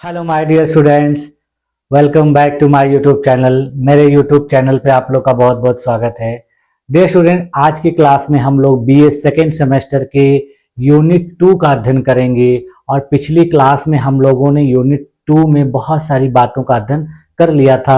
Hello my dear students, welcome back to my YouTube channel. मेरे YouTube channel पे आप लोग का बहुत बहुत स्वागत है। डियर स्टूडेंट, आज की क्लास में हम लोग बीए सेकेंड सेमेस्टर के यूनिट 2 का अध्ययन करेंगे। और पिछली क्लास में हम लोगों ने यूनिट 2 में बहुत सारी बातों का अध्ययन कर लिया था।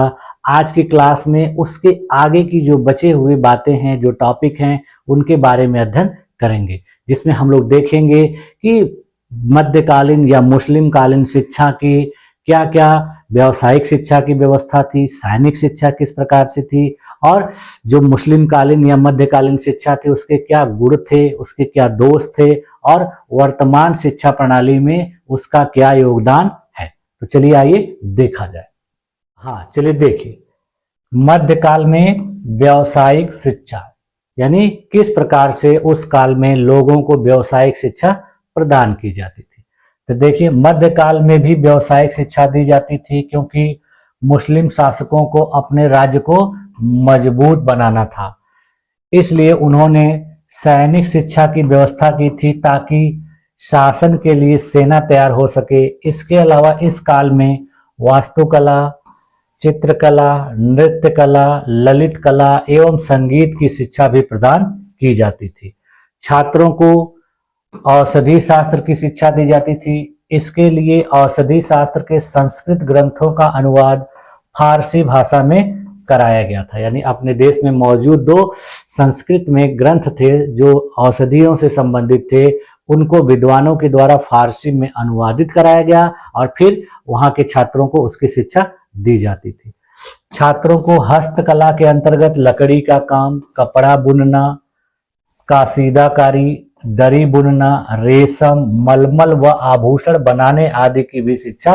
आज की क्लास में उसके आगे की जो बचे हुए बातें हैं, जो टॉपिक हैं, उनके बारे में अध्ययन करेंगे, जिसमें हम लोग देखेंगे कि मध्यकालीन या मुस्लिम कालीन शिक्षा की क्या क्या व्यावसायिक शिक्षा की व्यवस्था थी, सैनिक शिक्षा किस प्रकार से थी, और जो मुस्लिम कालीन या मध्यकालीन शिक्षा थी उसके क्या गुण थे, उसके क्या दोष थे, और वर्तमान शिक्षा प्रणाली में उसका क्या योगदान है। तो चलिए आइए देखा जाए। हाँ, चलिए देखिए, मध्यकाल में व्यावसायिक शिक्षा यानी किस प्रकार से उस काल में लोगों को व्यावसायिक शिक्षा प्रदान की जाती थी। तो देखिए, मध्यकाल में भी व्यावसायिक शिक्षा दी जाती थी, क्योंकि मुस्लिम शासकों को अपने राज्य को मजबूत बनाना था। इसलिए उन्होंने सैनिक शिक्षा की व्यवस्था की थी ताकि शासन के लिए सेना तैयार हो सके। इसके अलावा इस काल में वास्तुकला, चित्रकला, नृत्य कला, ललित कला एवं संगीत की शिक्षा भी प्रदान की जाती थी। छात्रों को औषधि शास्त्र की शिक्षा दी जाती थी। इसके लिए औषधि शास्त्र के संस्कृत ग्रंथों का अनुवाद फारसी भाषा में कराया गया था। यानी अपने देश में मौजूद 2 संस्कृत में ग्रंथ थे जो औषधियों से संबंधित थे, उनको विद्वानों के द्वारा फारसी में अनुवादित कराया गया और फिर वहां के छात्रों को उसकी शिक्षा दी जाती थी। छात्रों को हस्तकला के अंतर्गत लकड़ी का काम, कपड़ा बुनना, कासीदाकारी, दरी बुनना, रेशम, मलमल व आभूषण बनाने आदि की भी शिक्षा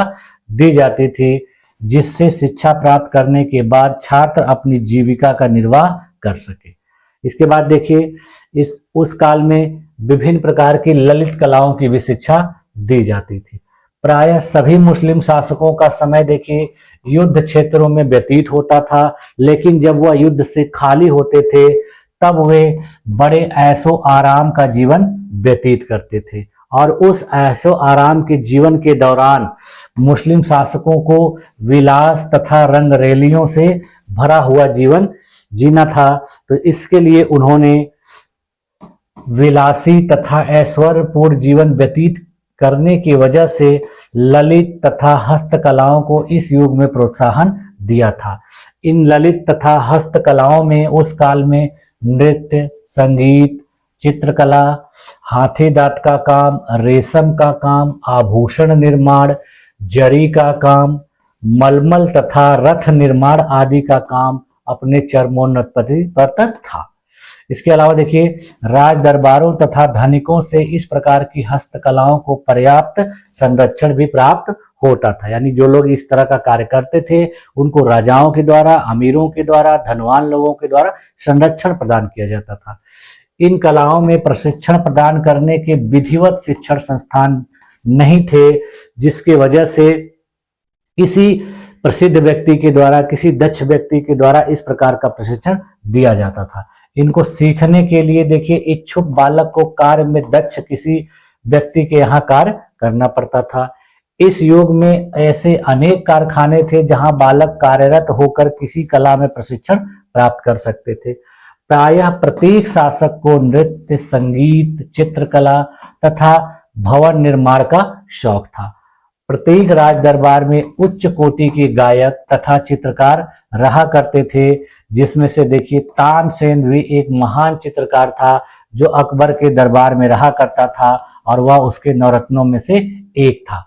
दी जाती थी, जिससे शिक्षा प्राप्त करने के बाद छात्र अपनी जीविका का निर्वाह कर सके। इसके बाद देखिए, उस काल में विभिन्न प्रकार की ललित कलाओं की भी शिक्षा दी जाती थी। प्रायः सभी मुस्लिम शासकों का समय देखिए युद्ध क्षेत्रों में व्यतीत होता था, लेकिन जब वह युद्ध से खाली होते थे तब वे बड़े ऐशो आराम का जीवन व्यतीत करते थे। और उस ऐशो आराम के जीवन के दौरान मुस्लिम शासकों को विलास तथा रंगरेलियों से भरा हुआ जीवन जीना था। तो इसके लिए उन्होंने विलासी तथा ऐश्वर्यपूर्ण जीवन व्यतीत करने की वजह से ललित तथा हस्तकलाओं को इस युग में प्रोत्साहन दिया था। इन ललित तथा हस्तकलाओं में उस काल में नृत्य, संगीत, चित्रकला, हाथी दांत का काम, रेशम का काम, आभूषण निर्माण, जरी का काम, मलमल तथा रथ निर्माण आदि का काम अपने चरमोन्नति पर था। इसके अलावा देखिए, राज दरबारों तथा धनिकों से इस प्रकार की हस्तकलाओं को पर्याप्त संरक्षण भी प्राप्त होता था। यानी जो लोग इस तरह का कार्य करते थे उनको राजाओं के द्वारा, अमीरों के द्वारा, धनवान लोगों के द्वारा संरक्षण प्रदान किया जाता था। इन कलाओं में प्रशिक्षण प्रदान करने के विधिवत शिक्षण संस्थान नहीं थे, जिसकी वजह से किसी प्रसिद्ध व्यक्ति के द्वारा, किसी दक्ष व्यक्ति के द्वारा इस प्रकार का प्रशिक्षण दिया जाता था। इनको सीखने के लिए देखिए, इच्छुक बालक को कार्य में दक्ष किसी व्यक्ति के यहाँ कार्य करना पड़ता था। इस युग में ऐसे अनेक कारखाने थे जहां बालक कार्यरत होकर किसी कला में प्रशिक्षण प्राप्त कर सकते थे। प्रायः प्रत्येक शासक को नृत्य, संगीत, चित्रकला तथा भवन निर्माण का शौक था। प्रत्येक राज दरबार में उच्च कोटि के गायक तथा चित्रकार रहा करते थे, जिसमें से देखिए तानसेन भी एक महान चित्रकार था जो अकबर के दरबार में रहा करता था और वह उसके नवरत्नों में से एक था।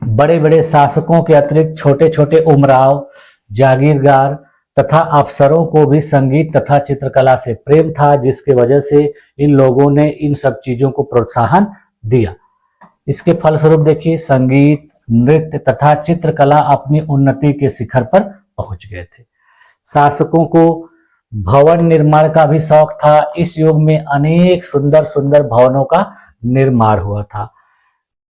बड़े बड़े शासकों के अतिरिक्त छोटे छोटे उमराव, जागीरदार तथा अफसरों को भी संगीत तथा चित्रकला से प्रेम था, जिसकी वजह से इन लोगों ने इन सब चीजों को प्रोत्साहन दिया। इसके फलस्वरूप देखिए, संगीत, नृत्य तथा चित्रकला अपनी उन्नति के शिखर पर पहुंच गए थे। शासकों को भवन निर्माण का भी शौक था। इस युग में अनेक सुंदर सुंदर भवनों का निर्माण हुआ था।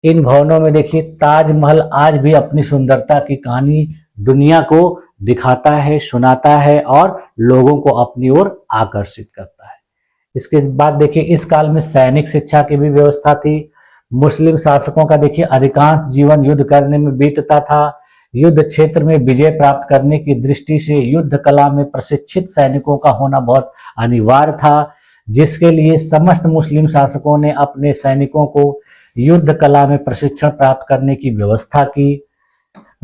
इन भवनों में देखिए, ताजमहल आज भी अपनी सुंदरता की कहानी दुनिया को दिखाता है, सुनाता है और लोगों को अपनी ओर आकर्षित करता है। इसके बाद देखिए, इस काल में सैनिक शिक्षा की भी व्यवस्था थी। मुस्लिम शासकों का देखिए अधिकांश जीवन युद्ध करने में बीतता था। युद्ध क्षेत्र में विजय प्राप्त करने की दृष्टि से युद्ध कला में प्रशिक्षित सैनिकों का होना बहुत अनिवार्य था, जिसके लिए समस्त मुस्लिम शासकों ने अपने सैनिकों को युद्ध कला में प्रशिक्षण प्राप्त करने की व्यवस्था की।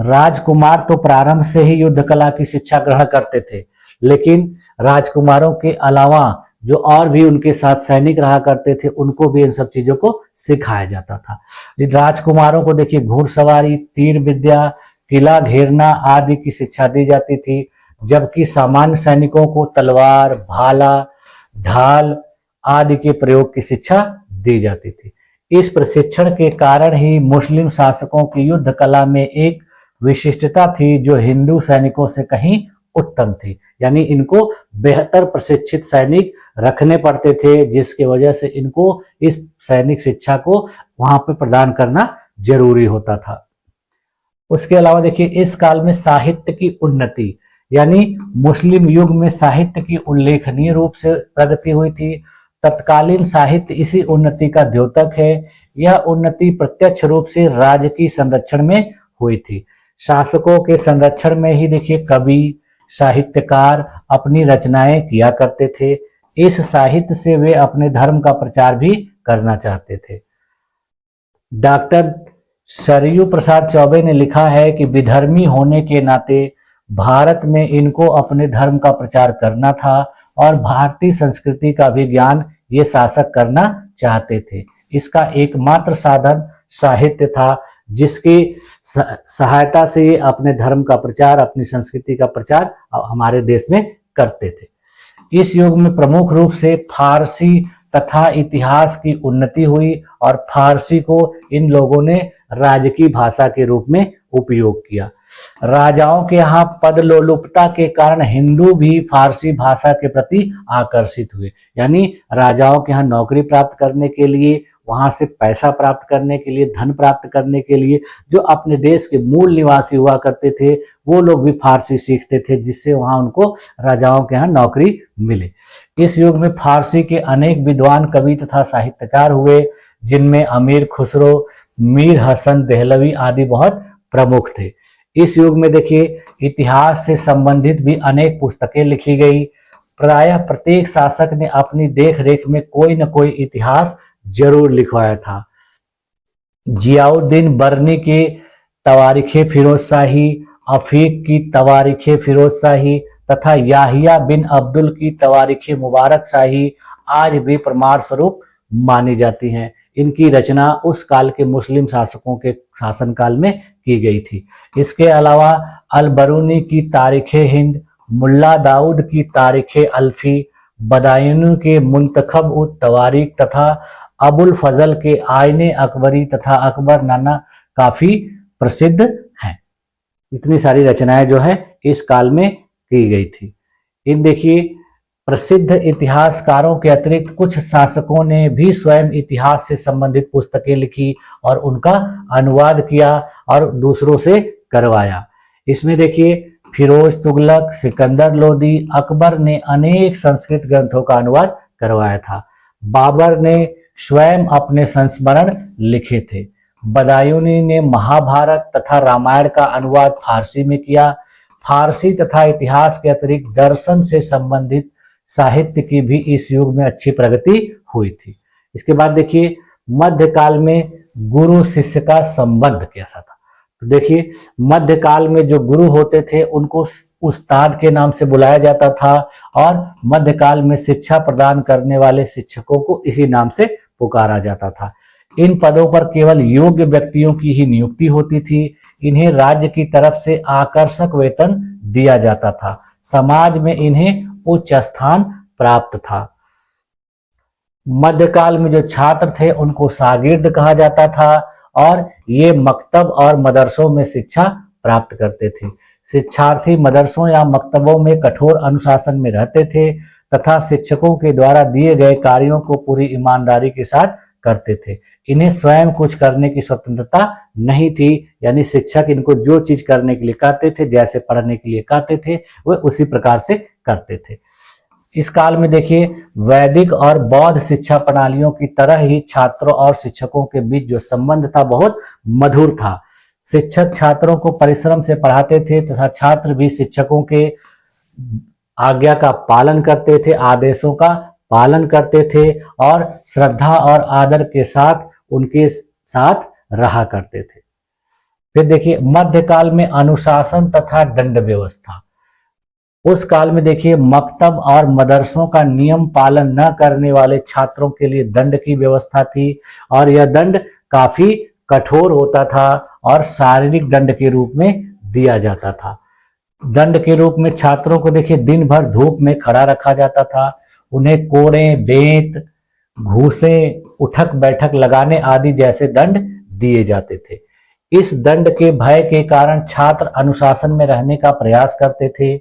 राजकुमार तो प्रारंभ से ही युद्ध कला की शिक्षा ग्रहण करते थे, लेकिन राजकुमारों के अलावा जो और भी उनके साथ सैनिक रहा करते थे उनको भी इन सब चीजों को सिखाया जाता था। राजकुमारों को देखिए घुड़सवारी, तीर विद्या, किला घेरना आदि की शिक्षा दी जाती थी, जबकि सामान्य सैनिकों को तलवार, भाला, ढाल आदि के प्रयोग की शिक्षा दी जाती थी। इस प्रशिक्षण के कारण ही मुस्लिम शासकों की युद्ध कला में एक विशिष्टता थी जो हिंदू सैनिकों से कहीं उत्तम थी। यानी इनको बेहतर प्रशिक्षित सैनिक रखने पड़ते थे, जिसकी वजह से इनको इस सैनिक शिक्षा को वहां पर प्रदान करना जरूरी होता था। उसके अलावा देखिए इस काल में साहित्य की उन्नति, यानी मुस्लिम युग में साहित्य की उल्लेखनीय रूप से प्रगति हुई थी। तत्कालीन साहित्य इसी उन्नति का द्योतक है। यह उन्नति प्रत्यक्ष रूप से राजकीय संरक्षण में हुई थी। शासकों के संरक्षण में ही देखिए कवि, साहित्यकार अपनी रचनाएं किया करते थे। इस साहित्य से वे अपने धर्म का प्रचार भी करना चाहते थे। डॉक्टर सरयू प्रसाद चौबे ने लिखा है कि विधर्मी होने के नाते भारत में इनको अपने धर्म का प्रचार करना था और भारतीय संस्कृति का भी ज्ञान ये शासक करना चाहते थे। इसका एकमात्र साधन साहित्य था, जिसकी सहायता से ये अपने धर्म का प्रचार, अपनी संस्कृति का प्रचार हमारे देश में करते थे। इस युग में प्रमुख रूप से फारसी तथा इतिहास की उन्नति हुई और फारसी को इन लोगों ने राजकीय भाषा के रूप में उपयोग किया। राजाओं के यहाँ पदलोलुपता के कारण हिंदू भी फारसी भाषा के प्रति आकर्षित हुए। यानी राजाओं के यहाँ नौकरी प्राप्त करने के लिए, वहां से पैसा प्राप्त करने के लिए, धन प्राप्त करने के लिए जो अपने देश के मूल निवासी हुआ करते थे वो लोग भी फारसी सीखते थे, जिससे वहां उनको राजाओं के यहाँ नौकरी मिले। इस युग में फारसी के अनेक विद्वान कवि तथा साहित्यकार हुए, जिनमें अमीर खुसरो, मीर हसन देहलवी आदि बहुत प्रमुख थे। इस युग में देखिए इतिहास से संबंधित भी अनेक पुस्तकें लिखी गई। प्रायः प्रत्येक शासक ने अपनी देख रेख में कोई न कोई इतिहास जरूर लिखवाया था। जियाउद्दीन बर्नी के तवारीखे फिरोज शाही, अफीक की तवारीखे फिरोज शाही तथा याहिया बिन अब्दुल की तवारीखे मुबारक शाही आज भी प्रमाण स्वरूप मानी जाती हैं। इनकी रचना उस काल के मुस्लिम शासकों के शासनकाल में की गई थी। इसके अलावा अल बरूनी की तारीखे हिंद, मुल्ला दाऊद की तारीखे अल्फी, बदायूनी के मुंतखब उत तवारीख तथा अबुल फजल के आईने अकबरी तथा अकबर नाना काफी प्रसिद्ध हैं। इतनी सारी रचनाएं जो है इस काल में की गई थी। इन देखिए प्रसिद्ध इतिहासकारों के अतिरिक्त कुछ शासकों ने भी स्वयं इतिहास से संबंधित पुस्तकें लिखी और उनका अनुवाद किया और दूसरों से करवाया। इसमें देखिए फिरोज तुगलक, सिकंदर लोदी, अकबर ने अनेक संस्कृत ग्रंथों का अनुवाद करवाया था। बाबर ने स्वयं अपने संस्मरण लिखे थे। बदायूनी ने महाभारत तथा रामायण का अनुवाद फारसी में किया। फारसी तथा इतिहास के अतिरिक्त दर्शन से संबंधित साहित्य की भी इस युग में अच्छी प्रगति हुई थी। इसके बाद देखिए मध्यकाल में गुरु शिष्य का संबंध कैसा था। तो देखिए मध्यकाल में जो गुरु होते थे उनको उस्ताद के नाम से बुलाया जाता था और मध्यकाल में शिक्षा प्रदान करने वाले शिक्षकों को इसी नाम से पुकारा जाता था। इन पदों पर केवल योग्य व्यक्तियों की ही नियुक्ति होती थी। इन्हें राज्य की तरफ से आकर्षक वेतन दिया जाता था। समाज में इन्हें उच्च स्थान प्राप्त था। मध्यकाल में जो छात्र थे उनको शागिर्द कहा जाता था और ये मकतब और मदरसों में शिक्षा प्राप्त करते थे। शिक्षार्थी मदरसों या मकतबों में कठोर अनुशासन में रहते थे तथा शिक्षकों के द्वारा दिए गए कार्यों को पूरी ईमानदारी के साथ करते थे। इन्हें स्वयं कुछ करने की स्वतंत्रता नहीं थी, यानी शिक्षक इनको जो चीज करने के लिए कहते थे, जैसे पढ़ने के लिए कहते थे, वे उसी प्रकार से करते थे। इस काल में देखिए वैदिक और बौद्ध शिक्षा प्रणालियों की तरह ही छात्रों और शिक्षकों के बीच जो संबंध था बहुत मधुर था। शिक्षक छात्रों को परिश्रम से पढ़ाते थे तथा छात्र भी शिक्षकों के आज्ञा का पालन करते थे, आदेशों का पालन करते थे और श्रद्धा और आदर के साथ उनके साथ रहा करते थे। फिर देखिए मध्यकाल में अनुशासन तथा दंड व्यवस्था। उस काल में देखिए मकतब और मदरसों का नियम पालन न करने वाले छात्रों के लिए दंड की व्यवस्था थी और यह दंड काफी कठोर होता था और शारीरिक दंड के रूप में दिया जाता था। दंड के रूप में छात्रों को देखिए दिन भर धूप में खड़ा रखा जाता था, उन्हें कोड़े, बेंत, घूसे, उठक बैठक लगाने आदि जैसे दंड दिए जाते थे। इस दंड के भय के कारण छात्र अनुशासन में रहने का प्रयास करते थे।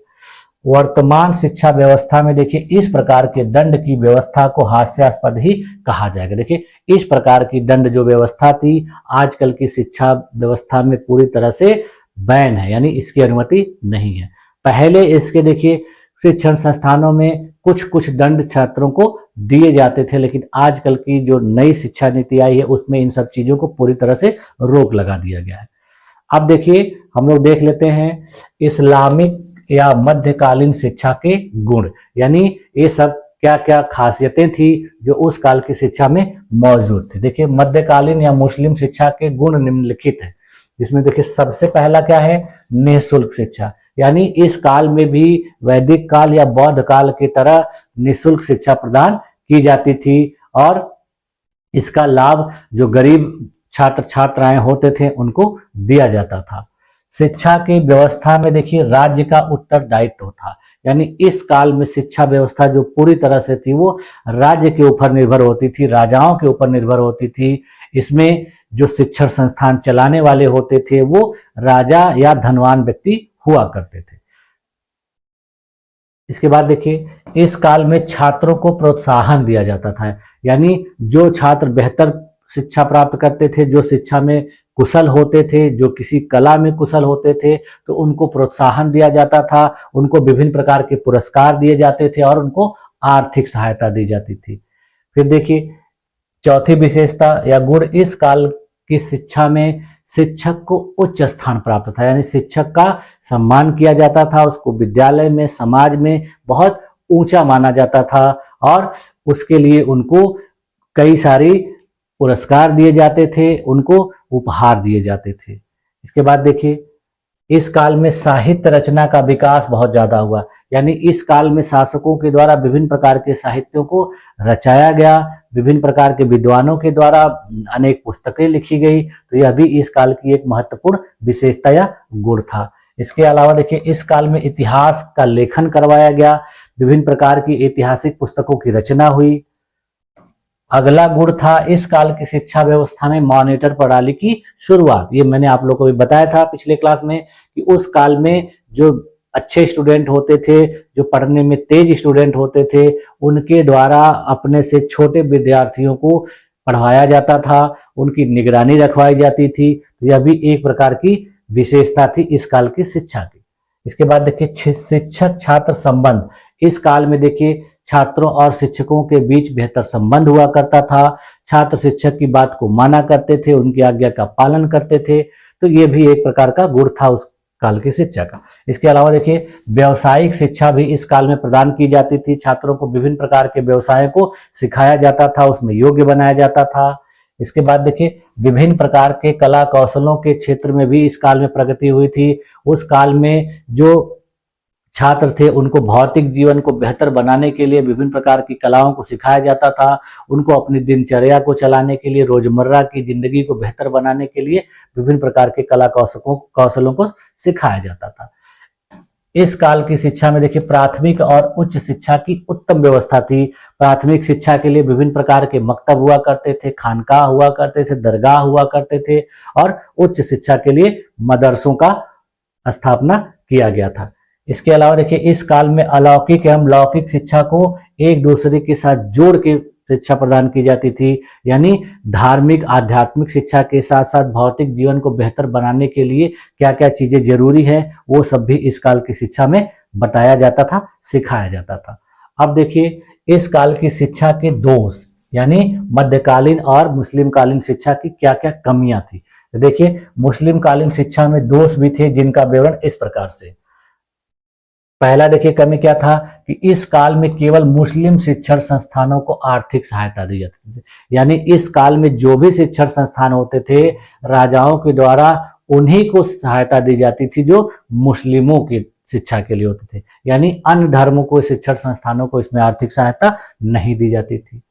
वर्तमान शिक्षा व्यवस्था में देखिए इस प्रकार के दंड की व्यवस्था को हास्यास्पद ही कहा जाएगा। देखिए इस प्रकार की दंड जो व्यवस्था थी आजकल की शिक्षा व्यवस्था में पूरी तरह से बैन है, यानी इसकी अनुमति नहीं है। पहले इसके देखिए शिक्षण संस्थानों में कुछ कुछ दंड छात्रों को दिए जाते थे, लेकिन आजकल की जो नई शिक्षा नीति आई है उसमें इन सब चीजों को पूरी तरह से रोक लगा दिया गया है। अब देखिए हम लोग देख लेते हैं इस्लामिक या मध्यकालीन शिक्षा के गुण, यानी ये सब क्या क्या खासियतें थी जो उस काल की शिक्षा में मौजूद थी। देखिए मध्यकालीन या मुस्लिम शिक्षा के गुण निम्नलिखित है, जिसमें देखिए सबसे पहला क्या है, निःशुल्क शिक्षा, यानी इस काल में भी वैदिक काल या बौद्ध काल की तरह निःशुल्क शिक्षा प्रदान की जाती थी और इसका लाभ जो गरीब छात्र छात्राएं होते थे उनको दिया जाता था। शिक्षा की व्यवस्था में देखिए राज्य का उत्तरदायित्व था, यानी इस काल में शिक्षा व्यवस्था जो पूरी तरह से थी वो राज्य के ऊपर निर्भर होती थी, राजाओं के ऊपर निर्भर होती थी। इसमें जो शिक्षण संस्थान चलाने वाले होते थे वो राजा या धनवान व्यक्ति हुआ करते थे। इसके बाद देखिए इस काल में छात्रों को प्रोत्साहन दिया जाता था, यानी जो छात्र बेहतर शिक्षा प्राप्त करते थे, जो शिक्षा में कुशल होते थे, जो किसी कला में कुशल होते थे, तो उनको प्रोत्साहन दिया जाता था, उनको विभिन्न प्रकार के पुरस्कार दिए जाते थे और उनको आर्थिक सहायता दी जाती थी। फिर देखिए चौथी विशेषता या गुण, इस काल की शिक्षा में शिक्षक को उच्च स्थान प्राप्त था, यानी शिक्षक का सम्मान किया जाता था, उसको विद्यालय में समाज में बहुत ऊंचा माना जाता था और उसके लिए उनको कई सारी पुरस्कार दिए जाते थे, उनको उपहार दिए जाते थे। इसके बाद देखिए इस काल में साहित्य रचना का विकास बहुत ज्यादा हुआ, यानी इस काल में शासकों के द्वारा विभिन्न प्रकार के साहित्यों को रचाया गया, विभिन्न प्रकार के विद्वानों के द्वारा अनेक पुस्तकें लिखी गई, तो यह भी इस काल की एक महत्वपूर्ण विशेषता या गुण था। इसके अलावा देखिए इस काल में इतिहास का लेखन करवाया गया, विभिन्न प्रकार की ऐतिहासिक पुस्तकों की रचना हुई। अगला गुण था इस काल की शिक्षा व्यवस्था में मॉनिटर प्रणाली की शुरुआत। ये मैंने आप लोगों को भी बताया था पिछले क्लास में कि उस काल में जो अच्छे स्टूडेंट होते थे, जो पढ़ने में तेज स्टूडेंट होते थे, उनके द्वारा अपने से छोटे विद्यार्थियों को पढ़ाया जाता था, उनकी निगरानी रखवाई जाती थी। तो यह भी एक प्रकार की विशेषता थी इस काल की शिक्षा की। इसके बाद देखिए शिक्षक छात्र संबंध, इस काल में देखिए छात्रों और शिक्षकों के बीच बेहतर संबंध हुआ करता था, छात्र शिक्षक की बात को माना करते थे, उनकी आज्ञा का पालन करते थे, तो ये भी एक प्रकार का गुण था उस काल की शिक्षा का। इसके अलावा देखिए व्यावसायिक शिक्षा भी इस काल में प्रदान की जाती थी, छात्रों को विभिन्न प्रकार के व्यवसाय को सिखाया जाता था, उसमें योग्य बनाया जाता था। इसके बाद देखिए विभिन्न प्रकार के कला कौशलों के क्षेत्र में भी इस काल में प्रगति हुई थी। उस काल में जो छात्र थे उनको भौतिक जीवन को बेहतर बनाने के लिए विभिन्न प्रकार की कलाओं को सिखाया जाता था, उनको अपनी दिनचर्या को चलाने के लिए, रोजमर्रा की जिंदगी को बेहतर बनाने के लिए विभिन्न प्रकार के कला कौशलों को सिखाया जाता था। इस काल की शिक्षा में देखिए प्राथमिक और उच्च शिक्षा की उत्तम व्यवस्था थी। प्राथमिक शिक्षा के लिए विभिन्न प्रकार के मकतब हुआ करते थे, खानकाह हुआ करते थे, दरगाह हुआ करते थे और उच्च शिक्षा के लिए मदरसों का स्थापना किया गया था। इसके अलावा देखिए इस काल में अलौकिक एवं लौकिक शिक्षा को एक दूसरे के साथ जोड़ के शिक्षा प्रदान की जाती थी, यानी धार्मिक आध्यात्मिक शिक्षा के साथ साथ भौतिक जीवन को बेहतर बनाने के लिए क्या क्या चीजें जरूरी है वो सब भी इस काल की शिक्षा में बताया जाता था, सिखाया जाता था। अब देखिए इस काल की शिक्षा के दोष यानी मध्यकालीन और मुस्लिम कालीन शिक्षा की क्या क्या कमियां थी। तो देखिए मुस्लिम कालीन शिक्षा में दोष भी थे जिनका विवरण इस प्रकार से। पहला देखिए कमी क्या था कि इस काल में केवल मुस्लिम शिक्षण संस्थानों को आर्थिक सहायता दी जाती थी। यानी इस काल में जो भी शिक्षण संस्थान होते थे राजाओं के द्वारा उन्हीं को सहायता दी जाती थी जो मुस्लिमों की शिक्षा के लिए होते थे। यानी अन्य धर्मों को शिक्षण संस्थानों को इसमें आर्थिक सहायता नहीं दी जाती थी।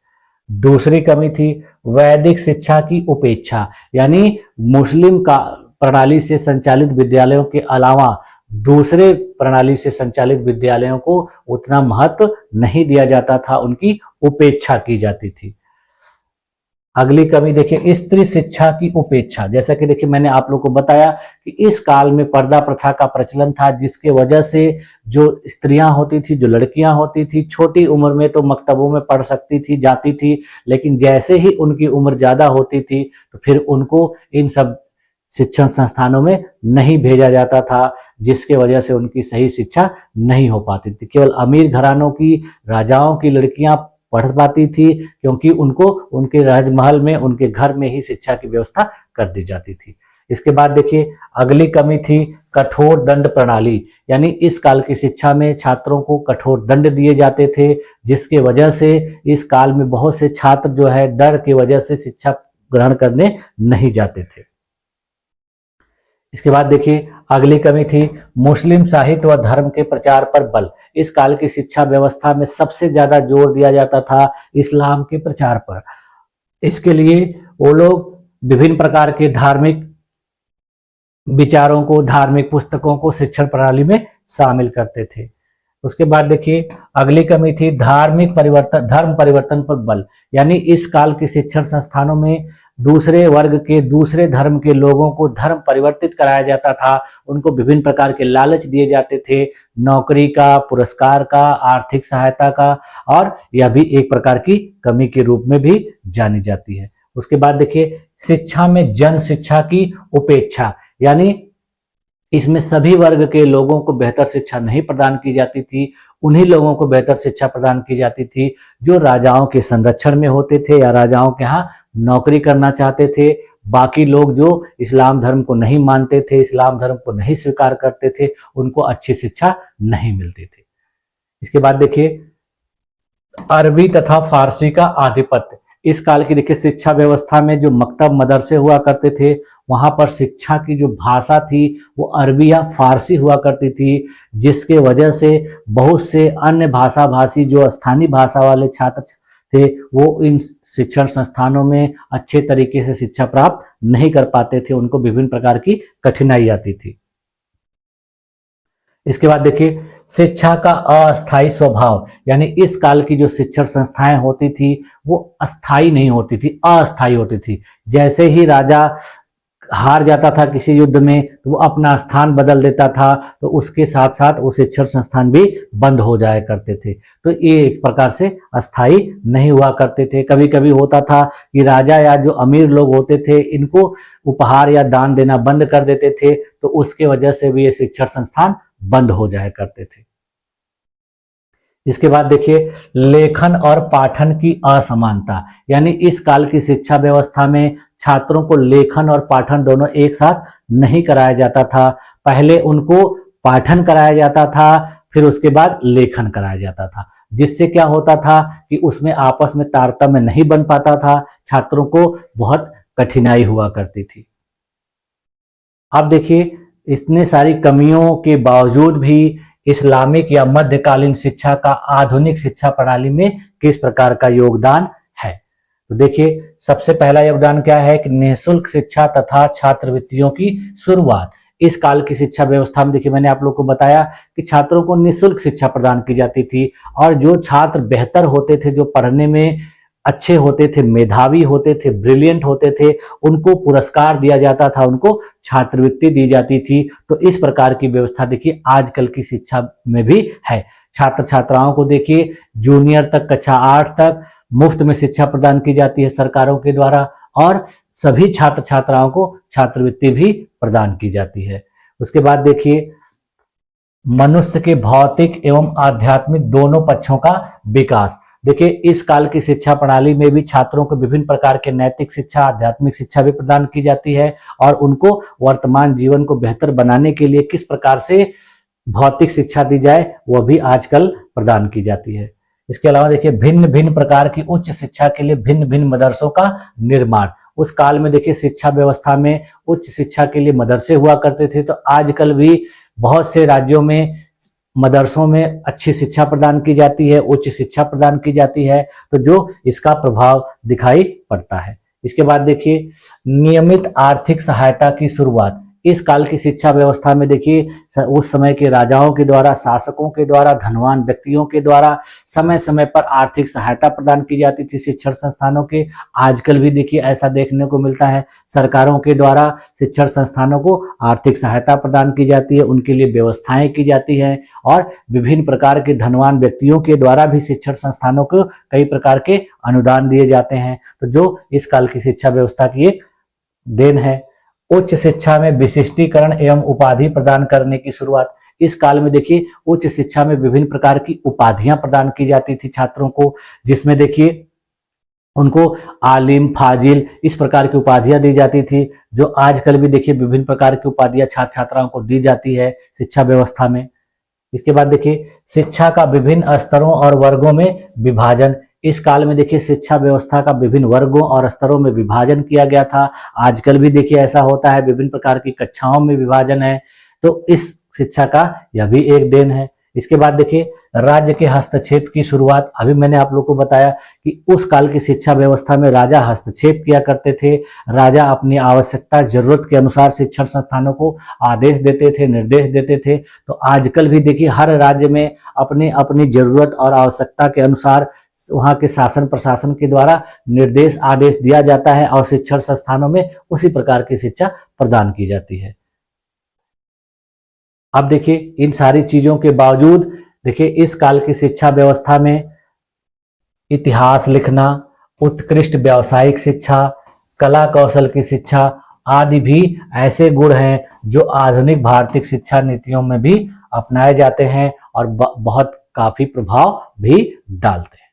दूसरी कमी थी वैदिक शिक्षा की उपेक्षा। यानी मुस्लिम का प्रणाली से संचालित विद्यालयों के अलावा दूसरे प्रणाली से संचालित विद्यालयों को उतना महत्व नहीं दिया जाता था, उनकी उपेक्षा की जाती थी। अगली कमी देखिए स्त्री शिक्षा की उपेक्षा। जैसा कि देखिए मैंने आप लोगों को बताया कि इस काल में पर्दा प्रथा का प्रचलन था, जिसके वजह से जो स्त्रियां होती थी, जो लड़कियां होती थी, छोटी उम्र में तो मकतबों में पढ़ सकती थी, जाती थी, लेकिन जैसे ही उनकी उम्र ज्यादा होती थी तो फिर उनको इन सब शिक्षण संस्थानों में नहीं भेजा जाता था, जिसके वजह से उनकी सही शिक्षा नहीं हो पाती थी। केवल अमीर घरानों की, राजाओं की लड़कियां पढ़ पाती थी, क्योंकि उनको उनके राजमहल में, उनके घर में ही शिक्षा की व्यवस्था कर दी जाती थी। इसके बाद देखिए अगली कमी थी कठोर दंड प्रणाली। यानी इस काल की शिक्षा में छात्रों को कठोर दंड दिए जाते थे, जिसके वजह से इस काल में बहुत से छात्र जो है डर की वजह से शिक्षा ग्रहण करने नहीं जाते थे। इसके बाद देखिए अगली कमी थी मुस्लिम साहित्य व धर्म के प्रचार पर बल। इस काल की शिक्षा व्यवस्था में सबसे ज्यादा जोर दिया जाता था इस्लाम के प्रचार पर। इसके लिए वो लोग विभिन्न प्रकार के धार्मिक विचारों को, धार्मिक पुस्तकों को शिक्षण प्रणाली में शामिल करते थे। उसके बाद देखिए अगली कमी थी धार्मिक परिवर्तन, धर्म परिवर्तन पर बल। यानी इस काल के शिक्षण संस्थानों में दूसरे वर्ग के, दूसरे धर्म के लोगों को धर्म परिवर्तित कराया जाता था, उनको विभिन्न प्रकार के लालच दिए जाते थे, नौकरी का, पुरस्कार का, आर्थिक सहायता का, और यह भी एक प्रकार की कमी के रूप में भी जानी जाती है। उसके बाद देखिए शिक्षा में जन शिक्षा की उपेक्षा। यानी इसमें सभी वर्ग के लोगों को बेहतर शिक्षा नहीं प्रदान की जाती थी, उन्हीं लोगों को बेहतर शिक्षा प्रदान की जाती थी जो राजाओं के संरक्षण में होते थे या राजाओं के यहाँ नौकरी करना चाहते थे। बाकी लोग जो इस्लाम धर्म को नहीं मानते थे, इस्लाम धर्म को नहीं स्वीकार करते थे, उनको अच्छी शिक्षा नहीं मिलती थी। इसके बाद देखिए अरबी तथा फारसी का आधिपत्य। इस काल की देखिए शिक्षा व्यवस्था में जो मकतब मदरसे हुआ करते थे, वहां पर शिक्षा की जो भाषा थी वो अरबी या फारसी हुआ करती थी, जिसके वजह से बहुत से अन्य भाषा भाषी जो स्थानीय भाषा वाले छात्र थे वो इन शिक्षण संस्थानों में अच्छे तरीके से शिक्षा प्राप्त नहीं कर पाते थे, उनको विभिन्न प्रकार की कठिनाई आती थी। इसके बाद देखिए शिक्षा का अस्थायी स्वभाव। यानी इस काल की जो शिक्षण संस्थाएं होती थी वो अस्थायी नहीं होती थी, अस्थायी होती थी। जैसे ही राजा हार जाता था किसी युद्ध में तो वो अपना स्थान बदल देता था, तो उसके साथ साथ वो शिक्षण संस्थान भी बंद हो जाया करते थे। तो ये एक प्रकार से अस्थायी नहीं हुआ करते थे। कभी कभी होता था कि राजा या जो अमीर लोग होते थे इनको उपहार या दान देना बंद कर देते थे, तो उसके वजह से भी ये शिक्षण संस्थान बंद हो जाया करते थे। इसके बाद देखिए लेखन और पाठन की असमानता। यानी इस काल की शिक्षा व्यवस्था में छात्रों को लेखन और पाठन दोनों एक साथ नहीं कराया जाता था। पहले उनको पाठन कराया जाता था, फिर उसके बाद लेखन कराया जाता था, जिससे क्या होता था कि उसमें आपस में तारतम्य नहीं बन पाता था, छात्रों को बहुत कठिनाई हुआ करती थी। अब देखिए इतने सारी कमियों के बावजूद भी इस्लामिक या मध्यकालीन शिक्षा का आधुनिक शिक्षा प्रणाली में किस प्रकार का योगदान है। तो देखिए सबसे पहला योगदान क्या है कि निःशुल्क शिक्षा तथा छात्रवृत्तियों की शुरुआत। इस काल की शिक्षा व्यवस्था में देखिए मैंने आप लोग को बताया कि छात्रों को निःशुल्क शिक्षा प्रदान की जाती थी, और जो छात्र बेहतर होते थे, जो पढ़ने में अच्छे होते थे, मेधावी होते थे, ब्रिलियंट होते थे, उनको पुरस्कार दिया जाता था, उनको छात्रवृत्ति दी जाती थी। तो इस प्रकार की व्यवस्था देखिए आजकल की शिक्षा में भी है। छात्र छात्राओं को देखिए जूनियर तक, कक्षा 8 तक मुफ्त में शिक्षा प्रदान की जाती है सरकारों के द्वारा, और सभी छात्र छात्राओं को छात्रवृत्ति भी प्रदान की जाती है। उसके बाद देखिए मनुष्य के भौतिक एवं आध्यात्मिक दोनों पक्षों का विकास। देखिए, इस काल की शिक्षा प्रणाली में भी छात्रों को विभिन्न प्रकार के नैतिक शिक्षा, आध्यात्मिक शिक्षा भी प्रदान की जाती है और उनको वर्तमान जीवन को बेहतर बनाने के लिए किस प्रकार से भौतिक शिक्षा दी जाए वह भी आजकल प्रदान की जाती है। इसके अलावा देखिए, भिन्न भिन्न प्रकार की उच्च शिक्षा के लिए भिन्न भिन्न मदरसों का निर्माण। उस काल में देखिए, शिक्षा व्यवस्था में उच्च शिक्षा के लिए मदरसे हुआ करते थे, तो आजकल भी बहुत से राज्यों में मदरसों में अच्छी शिक्षा प्रदान की जाती है, उच्च शिक्षा प्रदान की जाती है, तो जो इसका प्रभाव दिखाई पड़ता है। इसके बाद देखिए, नियमित आर्थिक सहायता की शुरुआत। इस काल की शिक्षा व्यवस्था में देखिए, उस समय के राजाओं के द्वारा, शासकों के द्वारा, धनवान व्यक्तियों के द्वारा समय समय पर आर्थिक सहायता प्रदान की जाती थी शिक्षण संस्थानों के। आजकल भी देखिए ऐसा देखने को मिलता है, सरकारों के द्वारा शिक्षण संस्थानों को आर्थिक सहायता प्रदान की जाती है, उनके लिए व्यवस्थाएं की जाती हैं और विभिन्न प्रकार के धनवान व्यक्तियों के द्वारा भी शिक्षण संस्थानों को कई प्रकार के अनुदान दिए जाते हैं। तो जो इस काल की शिक्षा व्यवस्था की एक देन है। उच्च शिक्षा में विशिष्टीकरण एवं उपाधि प्रदान करने की शुरुआत। इस काल में देखिए, उच्च शिक्षा में विभिन्न प्रकार की उपाधियां प्रदान की जाती थी छात्रों को, जिसमें देखिए उनको आलिम, फाजिल इस प्रकार की उपाधियां दी जाती थी, जो आजकल भी देखिए विभिन्न प्रकार की उपाधियां छात्र छात्राओं को दी जाती है शिक्षा व्यवस्था में। इसके बाद देखिए, शिक्षा का विभिन्न स्तरों और वर्गों में विभाजन। इस काल में देखिए, शिक्षा व्यवस्था का विभिन्न वर्गों और स्तरों में विभाजन किया गया था। आजकल भी देखिए ऐसा होता है, विभिन्न प्रकार की कक्षाओं में विभाजन है, तो इस शिक्षा का यह भी एक देन है। इसके बाद देखिए, राज्य के हस्तक्षेप की शुरुआत। अभी मैंने आप लोग को बताया कि उस काल की शिक्षा व्यवस्था में राजा हस्तक्षेप किया करते थे। राजा अपनी आवश्यकता, जरूरत के अनुसार शिक्षण संस्थानों को आदेश देते थे, निर्देश देते थे। तो आजकल भी देखिए, हर राज्य में अपनी अपनी जरूरत और आवश्यकता के अनुसार वहां के शासन प्रशासन के द्वारा निर्देश, आदेश दिया जाता है और शिक्षण संस्थानों में उसी प्रकार की शिक्षा प्रदान की जाती है। अब देखिए, इन सारी चीजों के बावजूद देखिए, इस काल की शिक्षा व्यवस्था में इतिहास लिखना, उत्कृष्ट व्यावसायिक शिक्षा, कला कौशल की शिक्षा आदि भी ऐसे गुण हैं जो आधुनिक भारतीय शिक्षा नीतियों में भी अपनाए जाते हैं और बहुत काफी प्रभाव भी डालते हैं।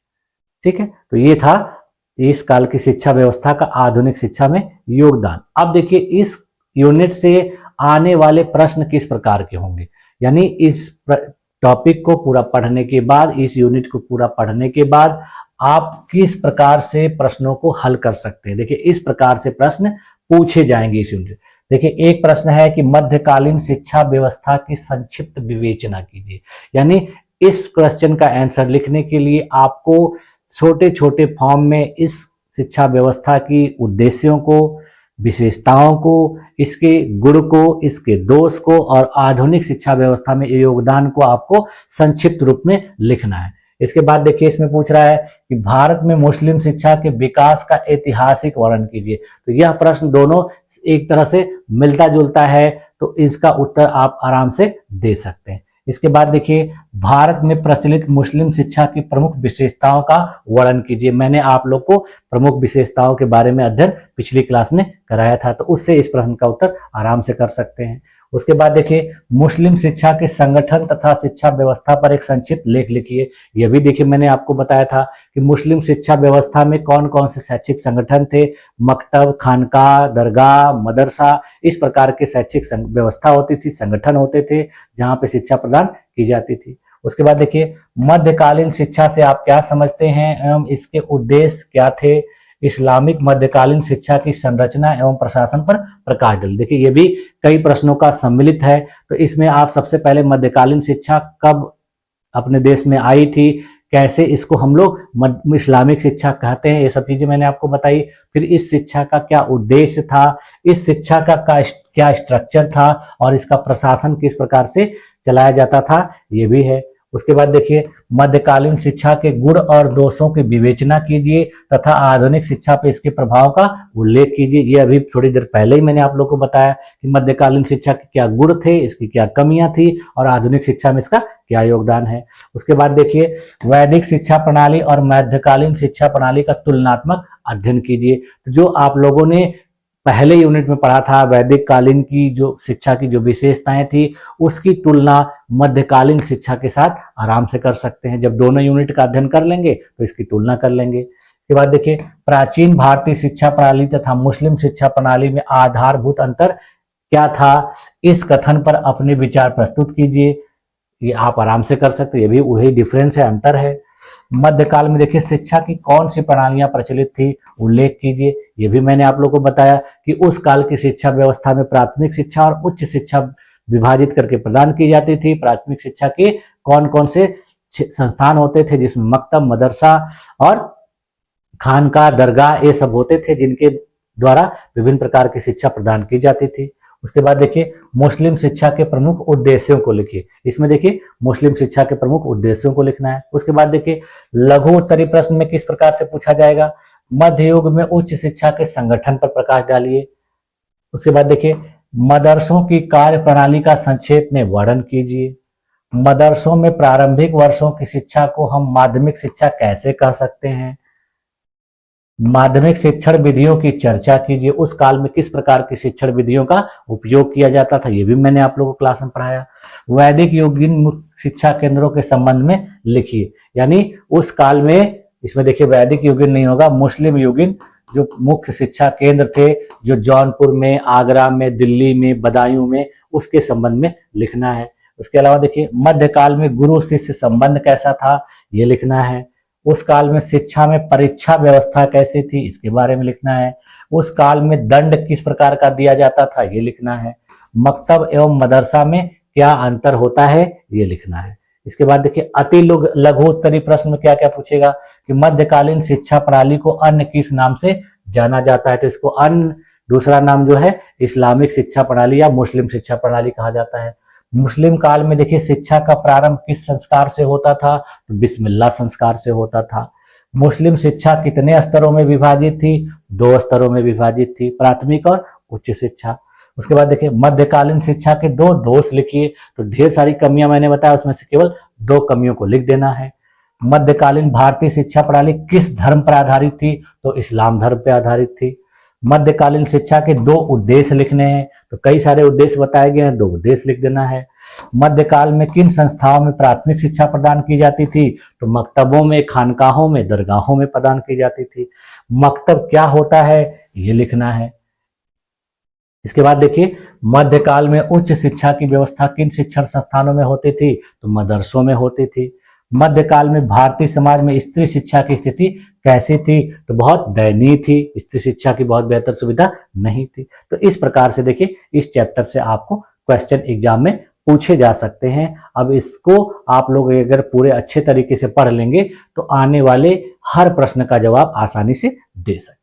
ठीक है, तो ये था इस काल की शिक्षा व्यवस्था का आधुनिक शिक्षा में योगदान। अब देखिए, इस यूनिट से आने वाले प्रश्न किस प्रकार के होंगे, यानी इस टॉपिक को पूरा पढ़ने के बाद, इस यूनिट को पूरा पढ़ने के बाद आप किस प्रकार से प्रश्नों को हल कर सकते हैं। देखिए, इस प्रकार से प्रश्न पूछे जाएंगे इस यूनिट। देखिए, एक प्रश्न है कि मध्यकालीन शिक्षा व्यवस्था की संक्षिप्त विवेचना कीजिए, यानी इस क्वेश्चन का आंसर लिखने के लिए आपको छोटे छोटे फॉर्म में इस शिक्षा व्यवस्था की उद्देश्यों को, विशेषताओं को, इसके गुण को, इसके दोष को और आधुनिक शिक्षा व्यवस्था में योगदान को आपको संक्षिप्त रूप में लिखना है। इसके बाद देखिए, इसमें पूछ रहा है कि भारत में मुस्लिम शिक्षा के विकास का ऐतिहासिक वर्णन कीजिए। तो यह प्रश्न दोनों एक तरह से मिलता जुलता है, तो इसका उत्तर आप आराम से दे सकते हैं। इसके बाद देखिए, भारत में प्रचलित मुस्लिम शिक्षा की प्रमुख विशेषताओं का वर्णन कीजिए। मैंने आप लोग को प्रमुख विशेषताओं के बारे में अध्ययन पिछली क्लास में कराया था, तो उससे इस प्रश्न का उत्तर आराम से कर सकते हैं। उसके बाद देखिए, मुस्लिम शिक्षा के संगठन तथा शिक्षा व्यवस्था पर एक संक्षिप्त लेख लिखिए। यह भी देखिए, मैंने आपको बताया था कि मुस्लिम शिक्षा व्यवस्था में कौन कौन से शैक्षिक संगठन थे। मकतब, खानका, दरगाह, मदरसा, इस प्रकार के शैक्षिक व्यवस्था होती थी, संगठन होते थे जहां पे शिक्षा प्रदान की जाती थी। उसके बाद देखिए, मध्यकालीन शिक्षा से आप क्या समझते हैं एवं इसके उद्देश्य क्या थे। इस्लामिक मध्यकालीन शिक्षा की संरचना एवं प्रशासन पर प्रकाश डालिए। देखिए, ये भी कई प्रश्नों का सम्मिलित है, तो इसमें आप सबसे पहले मध्यकालीन शिक्षा कब अपने देश में आई थी, कैसे इसको हम लोग इस्लामिक शिक्षा कहते हैं, ये सब चीजें मैंने आपको बताई। फिर इस शिक्षा का क्या उद्देश्य था, इस शिक्षा का क्या स्ट्रक्चर था और इसका प्रशासन किस प्रकार से चलाया जाता था, ये भी है। उसके बाद देखिए, मध्यकालीन शिक्षा के गुण और दोषों की विवेचना कीजिए तथा आधुनिक शिक्षा पे इसके प्रभाव का उल्लेख कीजिए। ये अभी थोड़ी देर पहले ही मैंने आप लोग को बताया कि मध्यकालीन शिक्षा के क्या गुण थे, इसकी क्या कमियां थी और आधुनिक शिक्षा में इसका क्या योगदान है। उसके बाद देखिए, वैदिक शिक्षा प्रणाली और मध्यकालीन शिक्षा प्रणाली का तुलनात्मक अध्ययन कीजिए। तो जो आप लोगों ने पहले यूनिट में पढ़ा था, वैदिक कालीन की जो शिक्षा की जो विशेषताएं थी उसकी तुलना मध्यकालीन शिक्षा के साथ आराम से कर सकते हैं। जब दोनों यूनिट का अध्ययन कर लेंगे तो इसकी तुलना कर लेंगे। इसके बाद देखिए, प्राचीन भारतीय शिक्षा प्रणाली तथा मुस्लिम शिक्षा प्रणाली में आधारभूत अंतर क्या था, इस कथन पर अपने विचार प्रस्तुत कीजिए। ये आप आराम से कर सकते हैं, ये भी वही डिफरेंस है, अंतर है। मध्यकाल में देखिए, शिक्षा की कौन सी प्रणालियां प्रचलित थी, उल्लेख कीजिए। ये भी मैंने आप लोगों को बताया कि उस काल की शिक्षा व्यवस्था में प्राथमिक शिक्षा और उच्च शिक्षा विभाजित करके प्रदान की जाती थी। प्राथमिक शिक्षा के कौन कौन से संस्थान होते थे, जिसमें मकतब, मदरसा और खानका, दरगाह ये सब होते थे, जिनके द्वारा विभिन्न प्रकार की शिक्षा प्रदान की जाती थी। उसके बाद देखिए, मुस्लिम शिक्षा के प्रमुख उद्देश्यों को लिखिए। इसमें देखिए मुस्लिम शिक्षा के प्रमुख उद्देश्यों को लिखना है। उसके बाद देखिए, लघु उत्तरीय प्रश्न में किस प्रकार से पूछा जाएगा, मध्य युग में उच्च शिक्षा के संगठन पर प्रकाश डालिए। उसके बाद देखिए, मदरसों की कार्य प्रणाली का संक्षेप में वर्णन कीजिए। मदरसों में प्रारंभिक वर्षों की शिक्षा को हम माध्यमिक शिक्षा कैसे कह सकते हैं। माध्यमिक शिक्षण विधियों की चर्चा कीजिए। उस काल में किस प्रकार की शिक्षण विधियों का उपयोग किया जाता था, ये भी मैंने आप लोगों को क्लास में पढ़ाया। वैदिक युगीन शिक्षा केंद्रों के संबंध में लिखिए, यानी उस काल में, इसमें देखिए वैदिक युगीन नहीं होगा, मुस्लिम युगीन जो मुख्य शिक्षा केंद्र थे, जो जौनपुर में, आगरा में, दिल्ली में, बदायूं में, उसके संबंध में लिखना है। उसके अलावा देखिए, मध्यकाल में गुरु शिष्य संबंध कैसा था, ये लिखना है। उस काल में शिक्षा में परीक्षा व्यवस्था कैसी थी, इसके बारे में लिखना है। उस काल में दंड किस प्रकार का दिया जाता था, ये लिखना है। मकतब एवं मदरसा में क्या अंतर होता है, ये लिखना है। इसके बाद देखिए, अति लघु उत्तरीय प्रश्न में क्या क्या पूछेगा कि मध्यकालीन शिक्षा प्रणाली को अन्य किस नाम से जाना जाता है, तो इसको अन्य दूसरा नाम जो है इस्लामिक शिक्षा प्रणाली या मुस्लिम शिक्षा प्रणाली कहा जाता है। मुस्लिम काल में देखिए, शिक्षा का प्रारंभ किस संस्कार से होता था, तो बिस्मिल्लाह संस्कार से होता था। मुस्लिम शिक्षा कितने स्तरों में विभाजित थी, 2 स्तरों में विभाजित थी, प्राथमिक और उच्च शिक्षा। उसके बाद देखिए, मध्यकालीन शिक्षा के 2 दोष लिखिए। तो ढेर सारी कमियां मैंने बताया, उसमें से केवल 2 कमियों को लिख देना है। मध्यकालीन भारतीय शिक्षा प्रणाली किस धर्म पर आधारित थी, तो इस्लाम धर्म पर आधारित थी। मध्यकालीन शिक्षा के 2 उद्देश्य लिखने हैं, तो कई सारे उद्देश्य बताए गए हैं, 2 उद्देश्य लिख देना है। मध्यकाल में किन संस्थाओं में प्राथमिक शिक्षा प्रदान की जाती थी, तो मकतबों में, खानकाहों में, दरगाहों में प्रदान की जाती थी। मकतब क्या होता है, ये लिखना है। इसके बाद देखिए, मध्यकाल में उच्च शिक्षा की व्यवस्था किन शिक्षण संस्थानों में होती थी, तो मदरसों में होती थी। मध्यकाल में भारतीय समाज में स्त्री शिक्षा की स्थिति कैसी थी, तो बहुत दयनीय थी, स्त्री शिक्षा की बहुत बेहतर सुविधा नहीं थी। तो इस प्रकार से देखिए, इस चैप्टर से आपको क्वेश्चन एग्जाम में पूछे जा सकते हैं। अब इसको आप लोग अगर पूरे अच्छे तरीके से पढ़ लेंगे तो आने वाले हर प्रश्न का जवाब आसानी से दे सकते हैं।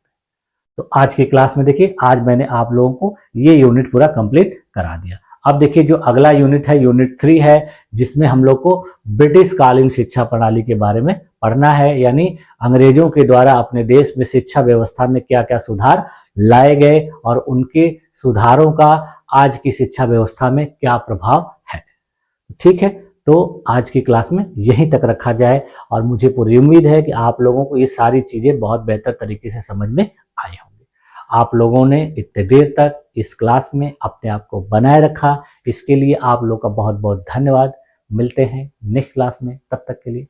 तो आज की क्लास में देखिए, आज मैंने आप लोगों को ये यूनिट पूरा कंप्लीट करा दिया। अब देखिए, जो अगला यूनिट है, यूनिट 3 है, जिसमें हम लोग को ब्रिटिश कालीन शिक्षा प्रणाली के बारे में पढ़ना है, यानी अंग्रेजों के द्वारा अपने देश में शिक्षा व्यवस्था में क्या क्या सुधार लाए गए और उनके सुधारों का आज की शिक्षा व्यवस्था में क्या प्रभाव है। ठीक है, तो आज की क्लास में यहीं तक रखा जाए और मुझे पूरी उम्मीद है कि आप लोगों को ये सारी चीजें बहुत बेहतर तरीके से समझ में आई होंगी। आप लोगों ने इतने देर तक इस क्लास में अपने आप को बनाए रखा, इसके लिए आप लोगों का बहुत बहुत धन्यवाद। मिलते हैं नेक्स्ट क्लास में, तब तक के लिए